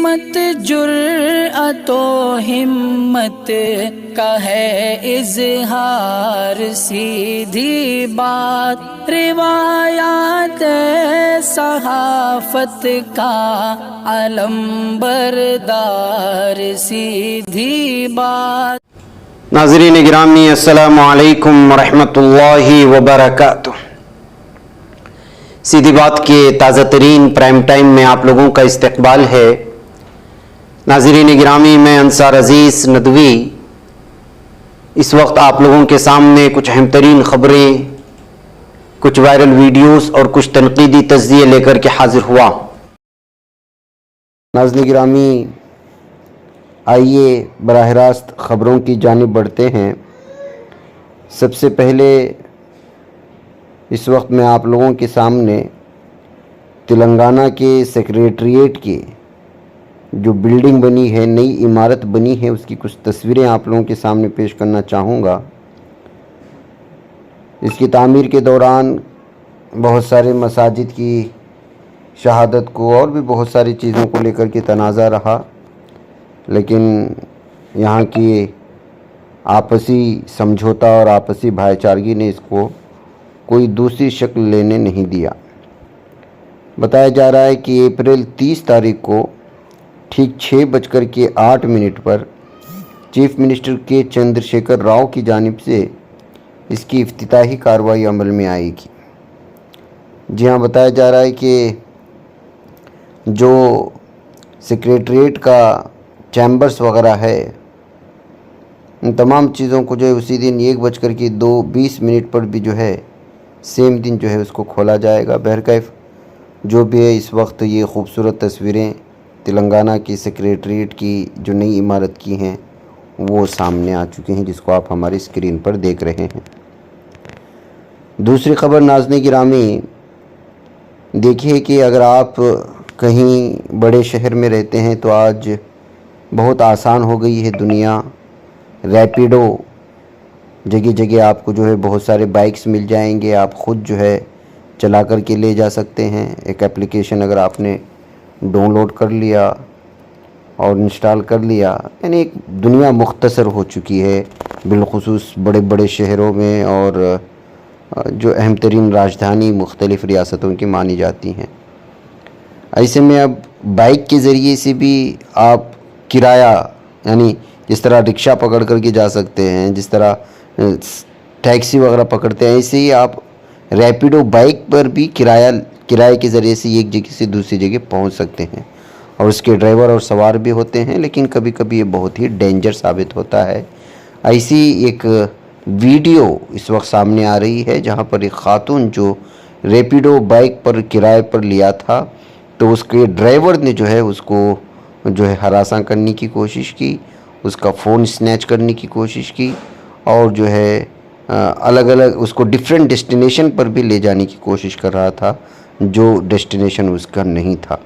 مت جرأت و ہمت کا ہے اظہار، سیدھی بات روایات صحافت کا علم بردار، سیدھی بات۔ ناظرین گرامی، السلام علیکم ورحمۃ اللہ وبرکاتہ۔ سیدھی بات کے تازہ ترین پرائم ٹائم میں آپ لوگوں کا استقبال ہے۔ ناظرین گرامی، میں انصار عزیز ندوی اس وقت آپ لوگوں کے سامنے کچھ اہم ترین خبریں، کچھ وائرل ویڈیوز اور کچھ تنقیدی تجزیے لے کر کے حاضر ہوا۔ ناظرین گرامی، آئیے براہ راست خبروں کی جانب بڑھتے ہیں۔ سب سے پہلے اس وقت میں آپ لوگوں کے سامنے تلنگانہ کے سیکریٹریٹ کی جو بلڈنگ بنی ہے، نئی عمارت بنی ہے، اس کی کچھ تصویریں آپ لوگوں کے سامنے پیش کرنا چاہوں گا۔ اس کی تعمیر کے دوران بہت سارے مساجد کی شہادت کو اور بھی بہت ساری چیزوں کو لے کر کے تنازع رہا، لیکن یہاں کی آپسی سمجھوتا اور آپسی بھائی چارگی نے اس کو کوئی دوسری شکل لینے نہیں دیا۔ بتایا جا رہا ہے کہ اپریل 30 تاریخ کو ٹھیک 6:08 پر چیف منسٹر کے چندر شیکھر راؤ کی جانب سے اس کی افتتاحی کارروائی عمل میں آئے گی۔ جی ہاں، بتایا جا رہا ہے کہ جو سیکریٹریٹ کا چیمبرز وغیرہ ہے، ان تمام چیزوں کو جو ہے اسی دن 1:20 پر بھی جو ہے سیم دن جو ہے اس کو کھولا جائے گا۔ بہرکیف جو بھی ہے، اس وقت یہ خوبصورت تصویریں تلنگانہ کی سیکریٹریٹ کی جو نئی عمارت کی ہیں وہ سامنے آ چکی ہیں، جس کو آپ ہماری اسکرین پر دیکھ رہے ہیں۔ دوسری خبر ناظرین گرامی، دیکھیے کہ اگر آپ کہیں بڑے شہر میں رہتے ہیں تو آج بہت آسان ہو گئی ہے دنیا۔ ریپیڈو جگہ جگہ آپ کو جو ہے بہت سارے بائکس مل جائیں گے، آپ خود جو ہے چلا کر کے لے جا سکتے ہیں۔ ایک اپلیکیشن اگر آپ نے ڈاؤن لوڈ کر لیا اور انسٹال کر لیا، یعنی ایک دنیا مختصر ہو چکی ہے، بالخصوص بڑے بڑے شہروں میں اور جو اہم ترین راجدھانی مختلف ریاستوں کی مانی جاتی ہیں۔ ایسے میں اب بائک کے ذریعے سے بھی آپ کرایہ، یعنی جس طرح رکشہ پکڑ کر کے جا سکتے ہیں، جس طرح ٹیکسی وغیرہ پکڑتے ہیں، ایسے ہی آپ ریپیڈو بائک پر بھی کرائے کے ذریعے سے ایک جگہ سے دوسری جگہ پہنچ سکتے ہیں، اور اس کے ڈرائیور اور سوار بھی ہوتے ہیں، لیکن کبھی کبھی یہ بہت ہی ڈینجر ثابت ہوتا ہے۔ ایسی ایک ویڈیو اس وقت سامنے آ رہی ہے جہاں پر ایک خاتون جو ریپیڈو بائک پر کرائے پر لیا تھا، تو اس کے ڈرائیور نے جو ہے اس کو جو ہے ہراساں کرنے کی کوشش کی، اس کا فون سنیچ کرنے کی کوشش کی، اور جو ہے الگ الگ اس کو ڈیفرنٹ ڈیسٹینیشن پر بھی لے جانے کی کوشش کر رہا تھا جو ڈیسٹینیشن اس کا نہیں تھا۔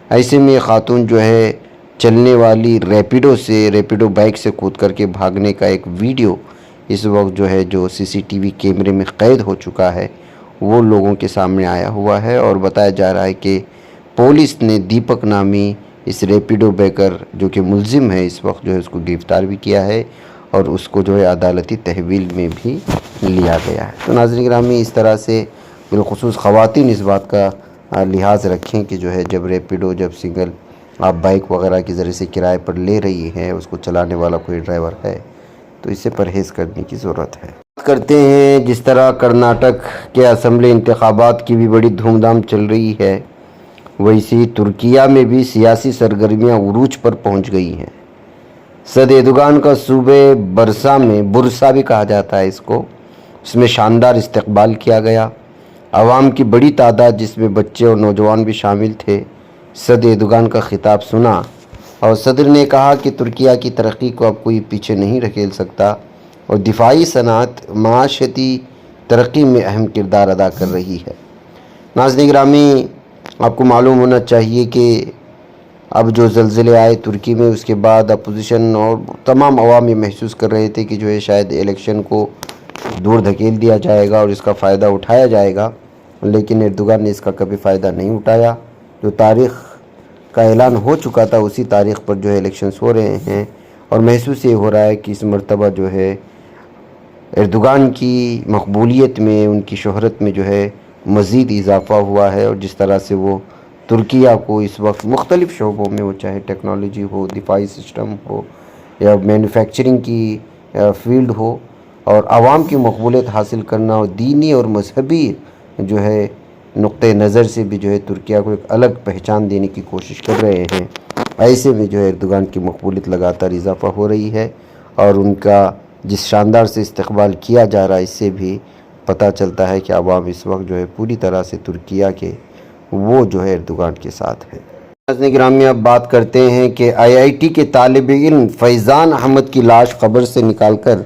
ایسے میں خاتون جو ہے چلنے والی ریپیڈو بائک سے کود کر کے بھاگنے کا ایک ویڈیو اس وقت جو ہے جو CCTV کیمرے میں قید ہو چکا ہے، وہ لوگوں کے سامنے آیا ہوا ہے، اور بتایا جا رہا ہے کہ پولیس نے دیپک نامی اس ریپیڈو بائکر جو کہ ملزم ہے اس وقت جو ہے اس کو گرفتار بھی کیا ہے، اور اس کو جو ہے عدالتی تحویل میں بھی لیا گیا ہے۔ تو ناظرین گرامی، اس طرح سے بالخصوص خواتین اس بات کا لحاظ رکھیں کہ جو ہے جب ریپیڈو، جب سنگل آپ بائک وغیرہ کے ذریعے سے کرائے پر لے رہی ہے، اس کو چلانے والا کوئی ڈرائیور ہے، تو اس سے پرہیز کرنے کی ضرورت ہے۔ بات کرتے ہیں جس طرح کرناٹک کے اسمبلی انتخابات کی بھی بڑی دھوم دھام چل رہی ہے، ویسی ترکیہ میں بھی سیاسی سرگرمیاں عروج پر پہنچ گئی ہیں۔ صدر ایردوغان کا صوبے برسا بھی کہا جاتا ہے اس میں شاندار استقبال کیا گیا۔ عوام کی بڑی تعداد جس میں بچے اور نوجوان بھی شامل تھے، صدر ایردوغان کا خطاب سنا، اور صدر نے کہا کہ ترکیہ کی ترقی کو اب کوئی پیچھے نہیں رکھیل سکتا، اور دفاعی صنعت معاشیتی ترقی میں اہم کردار ادا کر رہی ہے۔ ناظرین گرامی، آپ کو معلوم ہونا چاہیے کہ اب جو زلزلے آئے ترکی میں، اس کے بعد اپوزیشن اور تمام عوام یہ محسوس کر رہے تھے کہ جو ہے شاید الیکشن کو دور دھکیل دیا جائے گا اور اس کا فائدہ اٹھایا جائے گا، لیکن ایردوغان نے اس کا کبھی فائدہ نہیں اٹھایا۔ جو تاریخ کا اعلان ہو چکا تھا اسی تاریخ پر جو ہے الیکشنز ہو رہے ہیں، اور محسوس یہ ہو رہا ہے کہ اس مرتبہ جو ہے اردوغان کی مقبولیت میں، ان کی شہرت میں جو ہے مزید اضافہ ہوا ہے، اور جس طرح سے وہ ترکیہ کو اس وقت مختلف شعبوں میں، وہ چاہے ٹیکنالوجی ہو، دفاعی سسٹم ہو یا مینوفیکچرنگ کی فیلڈ ہو، اور عوام کی مقبولیت حاصل کرنا اور دینی اور مذہبی جو ہے نقطہ نظر سے بھی جو ہے ترکیہ کو ایک الگ پہچان دینے کی کوشش کر رہے ہیں۔ ایسے میں جو ہے اردوغان کی مقبولیت لگاتار اضافہ ہو رہی ہے، اور ان کا جس شاندار سے استقبال کیا جا رہا ہے، اس سے بھی پتہ چلتا ہے کہ عوام اس وقت جو ہے پوری طرح سے ترکیہ کے وہ جو ہے اردوغان کے ساتھ ہے۔ ناظرین گرامی، اب بات کرتے ہیں کہ IIT کے طالب علم فیضان احمد کی لاش قبر سے نکال کر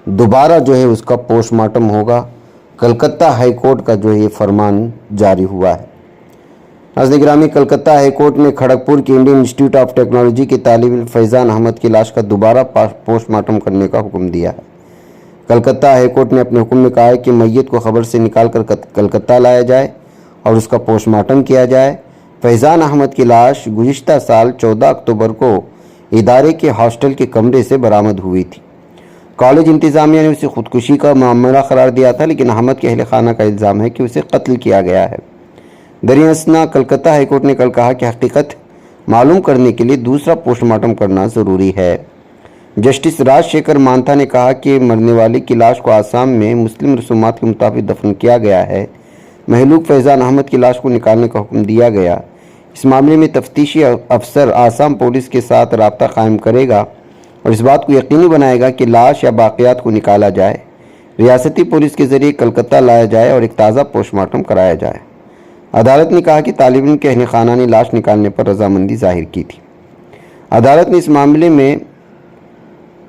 دوبارہ جو ہے اس کا پوسٹ مارٹم ہوگا۔ کلکتہ ہائی کورٹ کا جو ہے یہ فرمان جاری ہوا ہے۔ ناظرین گرامی، کلکتہ ہائی کورٹ نے کھڑگپور کے انڈین انسٹیٹیوٹ آف ٹیکنالوجی کے طالب علم فیضان احمد کی لاش کا دوبارہ پوسٹ مارٹم کرنے کا حکم دیا ہے۔ کلکتہ ہائی کورٹ نے اپنے حکم میں کہا ہے کہ میت کو قبر سے نکال کر کلکتہ لایا جائے اور اس کا پوسٹ مارٹم کیا جائے۔ فیضان احمد کی لاش گزشتہ سال 14 اکتوبر کو ادارے کے ہاسٹل کے کمرے سے برآمد ہوئی تھی۔ کالج انتظامیہ نے اسے خودکشی کا معاملہ قرار دیا تھا، لیکن احمد کے اہل خانہ کا الزام ہے کہ اسے قتل کیا گیا ہے۔ دریں اثنا کلکتہ ہائی کورٹ نے کل کہا کہ حقیقت معلوم کرنے کے لیے دوسرا پوسٹ مارٹم کرنا ضروری ہے۔ جسٹس راج شیکھر مانتھا نے کہا کہ مرنے والے کی لاش کو آسام میں مسلم رسومات کے مطابق دفن کیا گیا ہے۔ مہلوک فیضان احمد کی لاش کو نکالنے کا حکم دیا گیا۔ اس معاملے میں تفتیشی افسر آسام پولیس کے ساتھ رابطہ قائم کرے گا اور اس بات کو یقینی بنائے گا کہ لاش یا باقیات کو نکالا جائے، ریاستی پولیس کے ذریعے کلکتہ لایا جائے اور ایک تازہ پوسٹ مارٹم کرایا جائے۔ عدالت نے کہا کہ طالب علم کے اہل خانہ نے لاش نکالنے پر رضامندی ظاہر کی تھی۔ عدالت نے اس معاملے میں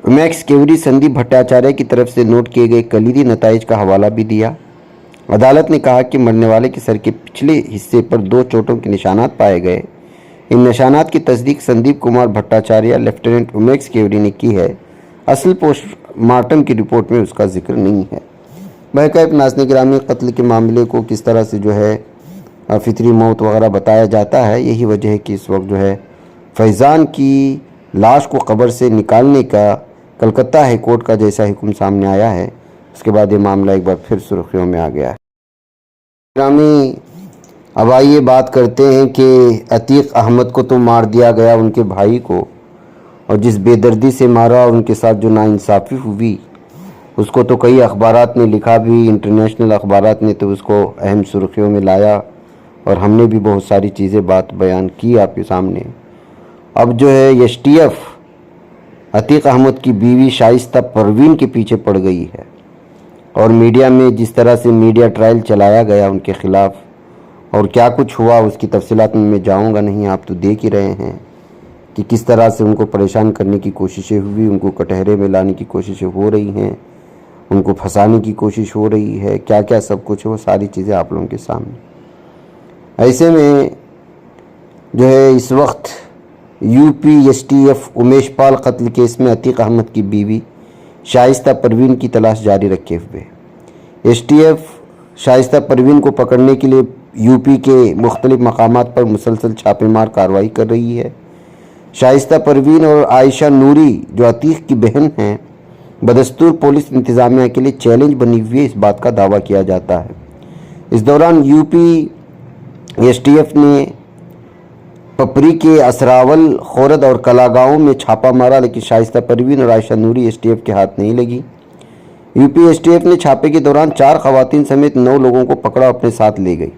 میکس کیوری سندیپ بھٹاچاریہ کی طرف سے نوٹ کیے گئے کلیدی نتائج کا حوالہ بھی دیا۔ عدالت نے کہا کہ مرنے والے کے سر کے پچھلے حصے پر 2 چوٹوں کے نشانات پائے گئے۔ ان نشانات کی تصدیق Sandeep Kumar Bhattacharya lieutenant Max Curie نے کی ہے۔ اصل پوسٹ مارٹم کی رپورٹ میں اس کا ذکر نہیں ہے۔ بہرکیف ناظرین گرامی، قتل کے معاملے کو کس طرح سے جو ہے فطری موت وغیرہ بتایا جاتا ہے، یہی وجہ ہے کہ اس وقت جو ہے فیضان کی لاش کو قبر سے نکالنے کا کلکتہ ہائی کورٹ کا جیسا حکم سامنے آیا ہے، اس کے بعد یہ معاملہ ایک بار پھر سرخیوں میں آ گیا ہے۔ گرامی، اب آئیے بات کرتے ہیں کہ عتیق احمد کو تو مار دیا گیا، ان کے بھائی کو، اور جس بے دردی سے مارا اور ان کے ساتھ جو ناانصافی ہوئی اس کو تو کئی اخبارات نے لکھا بھی، انٹرنیشنل اخبارات نے تو اس کو اہم سرخیوں میں لایا، اور ہم نے بھی بہت ساری چیزیں بات بیان کی آپ کے سامنے۔ اب جو ہے S T F Atiq Ahmed کی بیوی شائستہ پروین کے پیچھے پڑ گئی ہے، اور میڈیا میں جس طرح سے میڈیا ٹرائل چلایا گیا ان کے خلاف اور کیا کچھ ہوا اس کی تفصیلات میں جاؤں گا نہیں، آپ تو دیکھ ہی رہے ہیں کہ کس طرح سے ان کو پریشان کرنے کی کوششیں ہوئی، ان کو کٹہرے میں لانے کی کوششیں ہو رہی ہیں، ان کو پھنسانے کی کوشش ہو رہی ہے، کیا کیا سب کچھ ہے، وہ ساری چیزیں آپ لوگوں کے سامنے۔ ایسے میں جو ہے اس وقت U P S T F Umesh Pal قتل کیس میں عتیق احمد کی بیوی شائستہ پروین کی تلاش جاری رکھے ہوئے۔ S T F Shaista Parveen کو پکڑنے کے لیے یو پی کے مختلف مقامات پر مسلسل چھاپے مار کارروائی کر رہی ہے۔ شائستہ پروین اور عائشہ نوری جو عتیق کی بہن ہیں، بدستور پولیس انتظامیہ کے لیے چیلنج بنی ہوئی ہے، اس بات کا دعویٰ کیا جاتا ہے۔ اس دوران U P S T F نے پپری کے اسراول، خورد اور کلاگاؤں میں چھاپا مارا، لیکن شائستہ پروین اور Ayesha Noori S T F کے ہاتھ نہیں لگی۔ U P S T F نے چھاپے کے دوران 4 خواتین سمیت 9 لوگوں کو پکڑا اور اپنے ساتھ لے گئی۔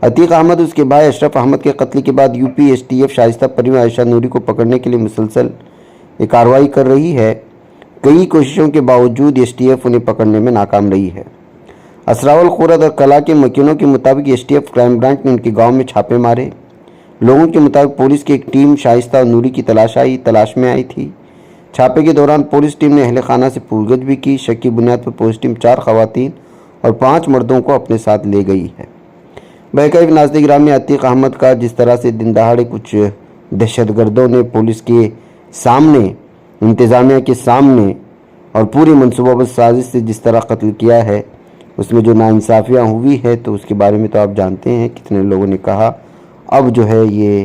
عتیق احمد اس کے بھائی اشرف احمد کے قتل کے بعد U P S T F Shaista Parveen اور عائشہ نوری کو پکڑنے کے لیے مسلسل کارروائی کر رہی ہے۔ کئی کوششوں کے باوجود ایس ٹی ایف انہیں پکڑنے میں ناکام رہی ہے۔ اسراول، خورد اور کلا کے مکینوں کے مطابق S T F crime branch نے ان کے گاؤں میں چھاپے مارے۔ لوگوں کے مطابق پولیس کی ایک ٹیم شائستہ اور نوری کی تلاش میں آئی تھی۔ چھاپے کے دوران پولیس ٹیم نے اہل خانہ سے پوچھ گچھ بھی کی۔ شک کی بنیاد پر پولیس ٹیم 4 خواتین اور 5 مردوں کو اپنے ساتھ لے گئی ہے۔ بہرکیف ناظرین گرامی، عتیق احمد کا جس طرح سے دن دہاڑے کچھ دہشت گردوں نے پولیس کے سامنے، انتظامیہ کے سامنے اور پوری منصوبہ بند سازش سے جس طرح قتل کیا ہے، اس میں جو ناانصافیاں ہوئی ہے تو اس کے بارے میں تو آپ جانتے ہیں، کتنے لوگوں نے کہا اب جو ہے یہ